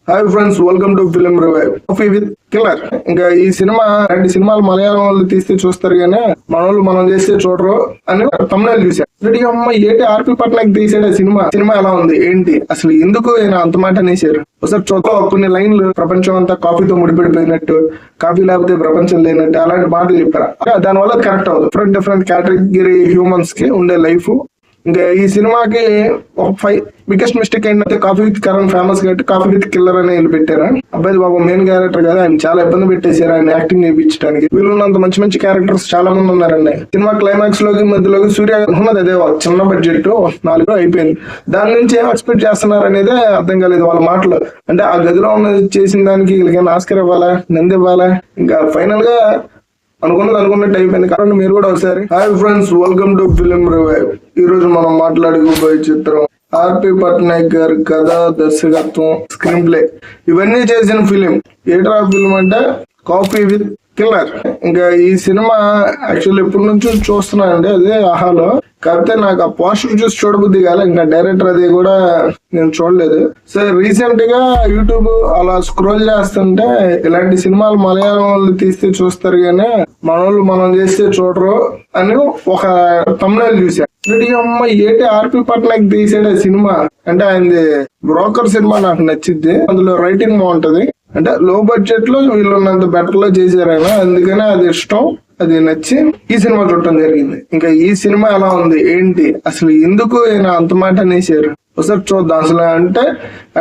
Hi friends, welcome to film revive. Coffee with killer. ఇంకా ఈ cinema 2 సినిమాలు మలయాళం వాళ్ళు తీస్తే చూస్తారు కానీ మనోళ్ళు మనం చేస్తే చూడరు అని తమిళ చూశారు. అమ్మ ఏంటి ఆర్పి పట్నాయక్ తీసాడు సినిమా ఎలా ఉంది ఏంటి అసలు ఎందుకు ఆయన అంత మాట అనేసారు. ఒకసారి చూద్దాం. కొన్ని లైన్లు ప్రపంచం అంతా కాఫీతో ముడిపడిపోయినట్టు, కాఫీ లేకపోతే ప్రపంచం లేనట్టు అలాంటి మాటలు చెప్పారు. దానివల్ల కరెక్ట్ అవ్వదు. డిఫరెంట్ కేటగిరీ హ్యూమన్స్ కి ఉండే లైఫ్. ఇంకా ఈ సినిమాకి ఒక 5 బిగ్గెస్ట్ మిస్టేక్ ఏంటంటే కాఫీ విత్ కరణ్ ఫేమస్ కాబట్టి కాఫీ విత్ కిల్లర్ అని వీళ్ళు పెట్టారు. అబ్బాయి బాబు మెయిన్ క్యారెక్టర్ కదా, ఆయన చాలా ఇబ్బంది పెట్టేశారు ఆయన యాక్టింగ్ చేయించడానికి. వీళ్ళున్నంత మంచి మంచి క్యారెక్టర్స్ చాలా మంది ఉన్నారండి. సినిమా క్లైమాక్స్ లోకి మధ్యలోకి సూర్య ఉన్నది అదే చిన్న బడ్జెట్ 4 అయిపోయింది. దాని నుంచి ఏం ఎక్స్పెక్ట్ చేస్తున్నారు అనేది అర్థం కాలేదు వాళ్ళ మాటలు. అంటే ఆ గదిలో ఉన్న చేసిన దానికి వీళ్ళకి ఆస్కర్ ఇవ్వాలా, నంది ఇవ్వాలా, ఇంకా ఫైనల్ గా అనుకున్నట్టు అయిపోయింది. కాబట్టి మీరు కూడా ఒకసారి. Hi friends, welcome to film revive. ఈ రోజు మనం మాట్లాడుకోబోయే చిత్రం ఆర్పి పట్నాయక్ గారి కథ, దర్శకత్వం, స్క్రీన్ ప్లే ఇవన్నీ చేసిన ఫిలిం. ఏట్రా ఫిలిం అంటే కాఫీ విత్ కిల్లర్. ఇంకా ఈ సినిమా యాక్చువల్లీ ఎప్పటి నుంచో చూస్తున్నానండి, అదే ఆహాలో. కాకపోతే నాకు ఆ పోస్టర్ చూసి చూడబుద్ధి కాలే. ఇంకా డైరెక్టర్ అది కూడా నేను చూడలేదు. సో రీసెంట్ గా యూట్యూబ్ అలా స్క్రోల్ చేస్తుంటే ఇలాంటి సినిమాలు మలయాళం వాళ్ళు తీస్తే చూస్తారు కానీ మనోళ్ళు మనం చేస్తే చూడరు అని ఒక తమిళ చూశాను. అమ్మ ఏంటి ఆర్పి పట్నాయక్ తీసాడు సినిమా అంటే ఆయనది బ్రోకర్ సినిమా నాకు నచ్చింది. అందులో రైటింగ్ బాగుంటది. అంటే లో బడ్జెట్ లో వీళ్ళున్నంత బెటర్ లో చేశారు ఆయన, అందుకనే అది ఇష్టం, అది నచ్చి ఈ సినిమా చూడటం జరిగింది. ఇంకా ఈ సినిమా ఎలా ఉంది ఏంటి అసలు ఎందుకు ఆయన అంత మాట అనేసారు ఒకసారి చూద్దాం. అసలు అంటే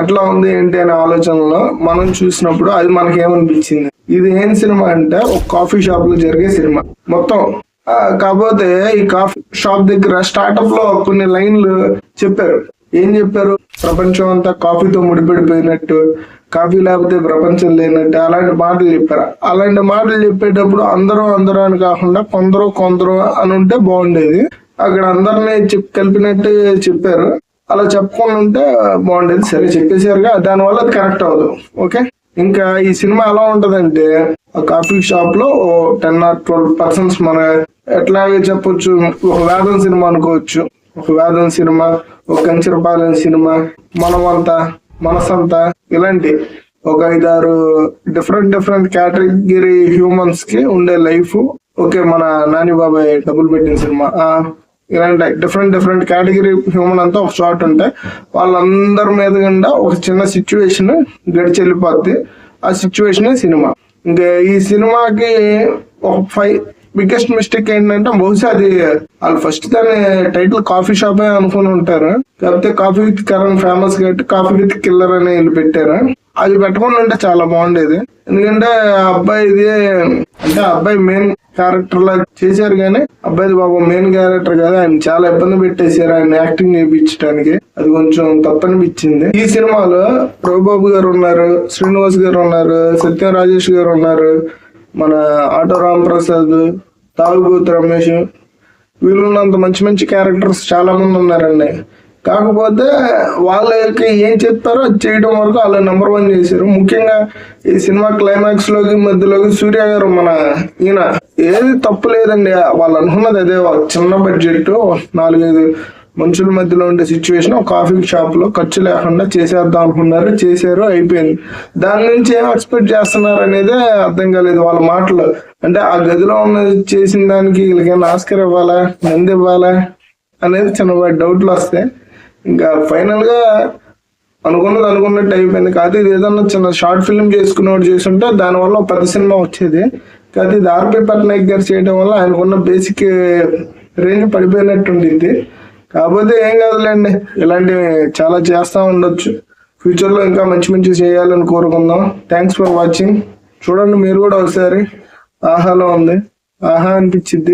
ఎట్లా ఉంది ఏంటి అనే ఆలోచనలో మనం చూసినప్పుడు అది మనకి ఏమనిపించింది, ఇది ఏం సినిమా అంటే ఒక కాఫీ షాప్ లో జరిగే సినిమా మొత్తం. కాకపోతే ఈ కాఫీ షాప్ దగ్గర స్టార్ట్అప్ లో కొన్ని లైన్లు చెప్పారు. ఏం చెప్పారు? ప్రపంచం అంతా కాఫీతో ముడిపడిపోయినట్టు, కాఫీ లేకపోతే ప్రపంచం లేనట్టు అలాంటి మాటలు చెప్పారు. అలాంటి మాటలు చెప్పేటప్పుడు అందరూ అని కాకుండా కొందరు అని ఉంటే బాగుండేది. అక్కడ అందరినీ కలిపినట్టు చెప్పారు. అలా చెప్పకుండా ఉంటే బాగుండేది. సరే చెప్పేశారుగా, దానివల్ల అది కరెక్ట్ అవ్వదు. ఓకే. ఇంకా ఈ సినిమా ఎలా ఉంటదంటే కాఫీ షాప్ లో 10 or 12 పర్సన్స్ మన ఎట్లాగే చెప్పొచ్చు, ఒక వేదం సినిమా అనుకోవచ్చు. ఒక వేదం సినిమా, ఒక కంచరపాలెం సినిమా, మనసంతా ఇలాంటి ఒక 5-6 డిఫరెంట్ కేటగిరీ హ్యూమన్స్ కి ఉండే లైఫ్. ఓకే, మన నాని బాబాయ్ డబుల్ పెట్టిన సినిమా, ఇలాంటి డిఫరెంట్ కేటగిరీ హ్యూమన్ అంతా ఒక షాట్ ఉంటే వాళ్ళందరి మీద గుండా ఒక చిన్న సిచ్యువేషన్ గడిచి వెళ్ళిపోద్ది. ఆ సిచ్యువేషన్ సినిమా. ఇంకా ఈ సినిమాకి ఒక 5 బిగ్గెస్ట్ మిస్టేక్ ఏంటంటే బహుశా అది వాళ్ళు ఫస్ట్ దాని టైటిల్ కాఫీ షాప్ అనుకుని ఉంటారు. కాకపోతే కాఫీ విత్ కరణ్ ఫేమస్ కాబట్టి కాఫీ విత్ కిల్లర్ అని వీళ్ళు పెట్టారు. అది పెట్టకుండా ఉంటే చాలా బాగుండేది. ఎందుకంటే అబ్బాయి మెయిన్ క్యారెక్టర్ లా చేశారు కానీ అబ్బాయి బాబు మెయిన్ క్యారెక్టర్ కదా, ఆయన చాలా ఇబ్బంది పెట్టేశారు ఆయన యాక్టింగ్ చేయించడానికి. అది కొంచెం తప్పనిపించింది. ఈ సినిమాలో ప్రభుబాబు గారు ఉన్నారు, శ్రీనివాస్ గారు ఉన్నారు, సత్యం రాజేష్ గారు ఉన్నారు, మన ఆటో రాంప్రసాద్, తాగుబోతు రమేష్, వీళ్ళున్నంత మంచి క్యారెక్టర్స్ చాలా మంది ఉన్నారండి. కాకపోతే వాళ్ళకి ఏం చెప్తారో అది చేయడం వరకు వాళ్ళు నెంబర్ 1 చేశారు. ముఖ్యంగా ఈ సినిమా క్లైమాక్స్ లోకి మధ్యలోకి సూర్య గారు ఈయన ఏది తప్పు లేదండి. వాళ్ళు అనుకున్నది అదే, చిన్న బడ్జెట్ 4-5 మనుషుల మధ్యలో ఉండే సిచ్యువేషన్ ఒక కాఫీ షాప్ లో ఖర్చు లేకుండా చేసేద్దాం అనుకున్నారు, చేశారు, అయిపోయింది. దాని నుంచి ఏం ఎక్స్పెక్ట్ చేస్తున్నారు అనేది అర్థం కాలేదు వాళ్ళ మాటలు. అంటే ఆ గదిలో ఉన్న చేసిన దానికి వీళ్ళకి ఆస్కర్ ఇవ్వాలా, నంది ఇవ్వాలా అనేది చిన్న డౌట్లు వస్తాయి. ఇంకా ఫైనల్ గా అనుకున్నట్టు అయిపోయింది. కాదు ఇది ఏదన్నా చిన్న షార్ట్ ఫిల్మ్ చేసుకున్నట్టు చేస్తుంటే దానివల్ల ఒక పెద్ద సినిమా వచ్చేది. కాదు ఇది ఆర్పి పట్నాయక్ గారు చేయడం వల్ల ఆయనకున్న బేసిక్ రేంజ్ పడిపోయినట్టు ఉండింది. కాకపోతే ఏం కాదులేండి, ఇలాంటివి చాలా చేస్తూ ఉండొచ్చు. ఫ్యూచర్ లో ఇంకా మంచి చేయాలని కోరుకుందాం. Thanks for watching. చూడండి మీరు కూడా ఒకసారి. ఆహాలో ఉంది, ఆహా అనిపించింది.